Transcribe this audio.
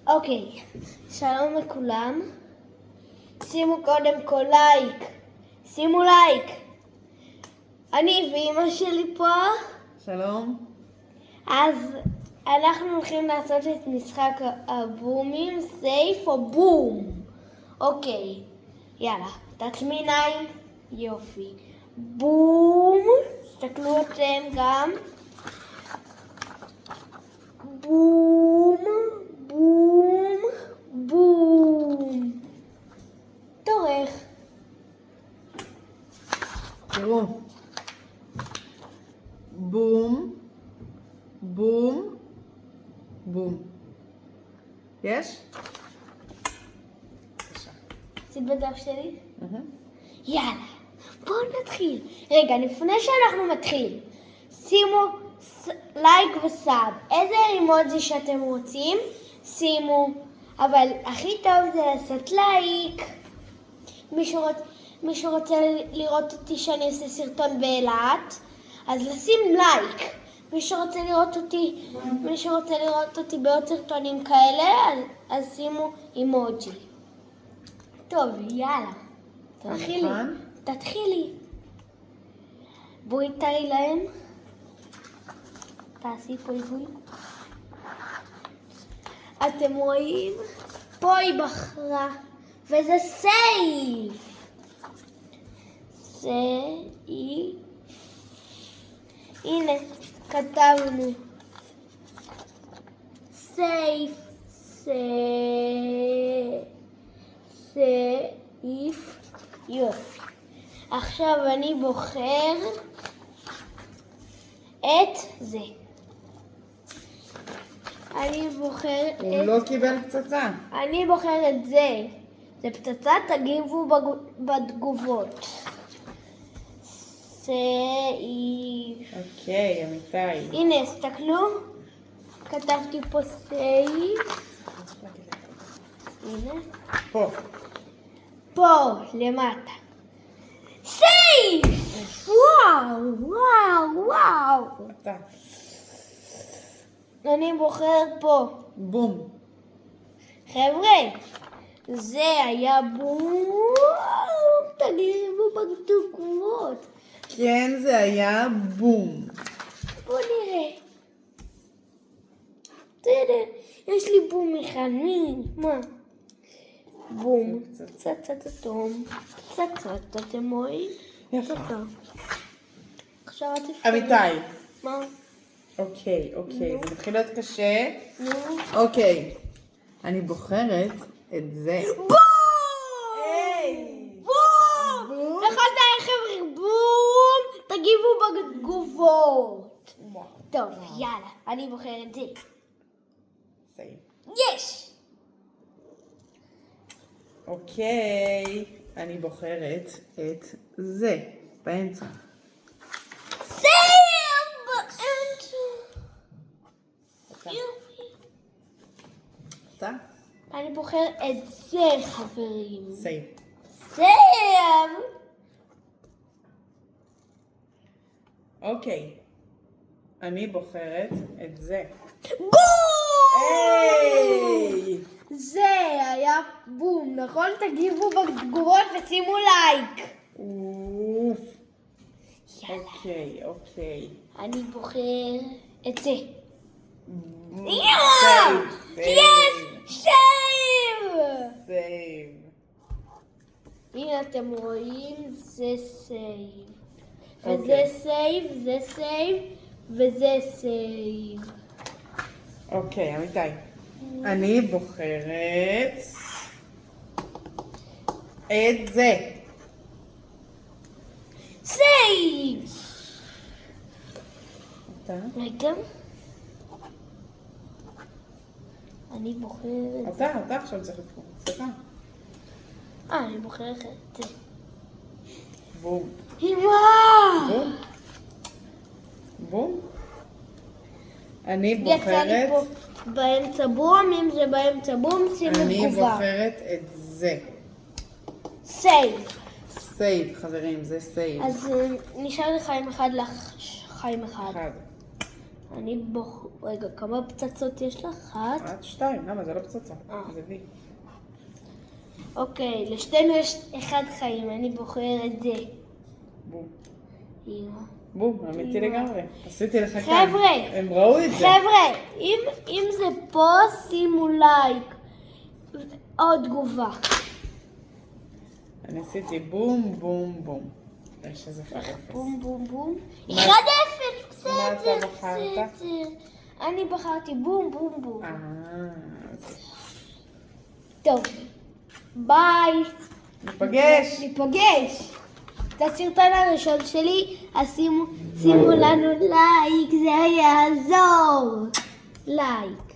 אוקיי, שלום לכולם. שימו קודם כל לייק. שימו לייק. אני ואמא שלי פה. שלום. אז אנחנו הולכים לעשות את משחק הבומים, סייף או בום. אוקיי, יאללה, תעצמי עיניים. יופי. בום. תסתכלו אתם גם. בום, בום, בום. תורך. תראו. בום, בום, בום. יש? בבקשה. עשית בדף שלי? יאללה, בואו נתחיל. רגע, לפני שאנחנו מתחילים, שימו לייק וסאב. איזה אימוג'י שאתם רוצים, שימו. אבל הכי טוב זה לעשות לייק. מי שרוצה לראות אותי שאני עושה סרטון באילת, אז לשים לייק. מי שרוצה לראות אותי בעוד סרטונים כאלה, אז שימו אימוג'י. טוב, יאללה. תתחילי. בואי תראי להם. תעשי פה עיבוי. אתם רואים? פה היא בחרה. וזה סייף. סייף. הנה, כתבנו. סייף. סייף. יופי. עכשיו אני בוחר את זה. הוא לא קיבל פצצה. אני בוחר את זה. זה פצצה, תגיבו בתגובות. סייף. אוקיי, אמיתי. הנה, הסתכלו. כתבתי פה סייף. הנה. פה, למטה. סייף! וואו. אתה. אני בוחרת פה. בום. חבר'ה, זה היה בום. תגיבו בתגובות. כן, זה היה בום. בואו נראה. בסדר, יש לי בום אחד. מה? בום. פצצת אטום. פצצת, אתם רואים? יפה. עכשיו את תפתחי. אמיתי. מה? אוקיי, זה מתחיל להיות קשה. נו. אוקיי. אני בוחרת את זה. בום! היי! בום! לכל חבר'ה, בום! תגיבו בתגובות. טוב, יאללה, אני בוחרת את זה. סייב. יש! אוקיי. אני בוחרת את זה. באמצע. סייב! אתה? אני בוחר את זה, חברים. סייב. סייב! אוקיי. אני בוחרת את זה. בום! היי! זה היה בום, נכון? תגיבו בתגובות ושימו לייק. אוף. יאללה. אוקיי. אני בוחר את זה. סייב. הנה אתם רואים, זה סייב. וזה סייב, זה סייב, וזה סייב. אוקיי, אמיתי. אני בוחרת את זה. סייב! אתה? רגע. אני בוחרת... אתה עכשיו צריך לבחור. סליחה. אני בוחרת את זה. בום. וואו! בום. אני יצא לי בוחרת... פה באמצע בום, אם זה באמצע בום, שימו תגובה. אני בוחרת את זה. סייב. סייב, חברים, זה סייב. אז נשאר לי חיים אחד לך חיים אחד. רגע, כמה פצצות יש לך? אחת. את 2, למה? זה לא פצצה. זה וי. אוקיי, לשתינו יש אחד חיים, אני בוחר את זה. בום. אמא. בום, אמיתי לגמרי. עשיתי לך כאן. חבר'ה, הם ראו את זה. חבר'ה, אם זה פה, שימו לייק. עוד תגובה. אני עשיתי בום, בום, בום. יש איזה 1-0. בום בום בום. מה- 1-0, מה אתה בסדר, בחרת? בסדר. אני בחרתי בום בום בום. טוב, ביי. ניפגש. את הסרטון הראשון שלי, אז שימו לנו לייק, זה יעזור. לייק.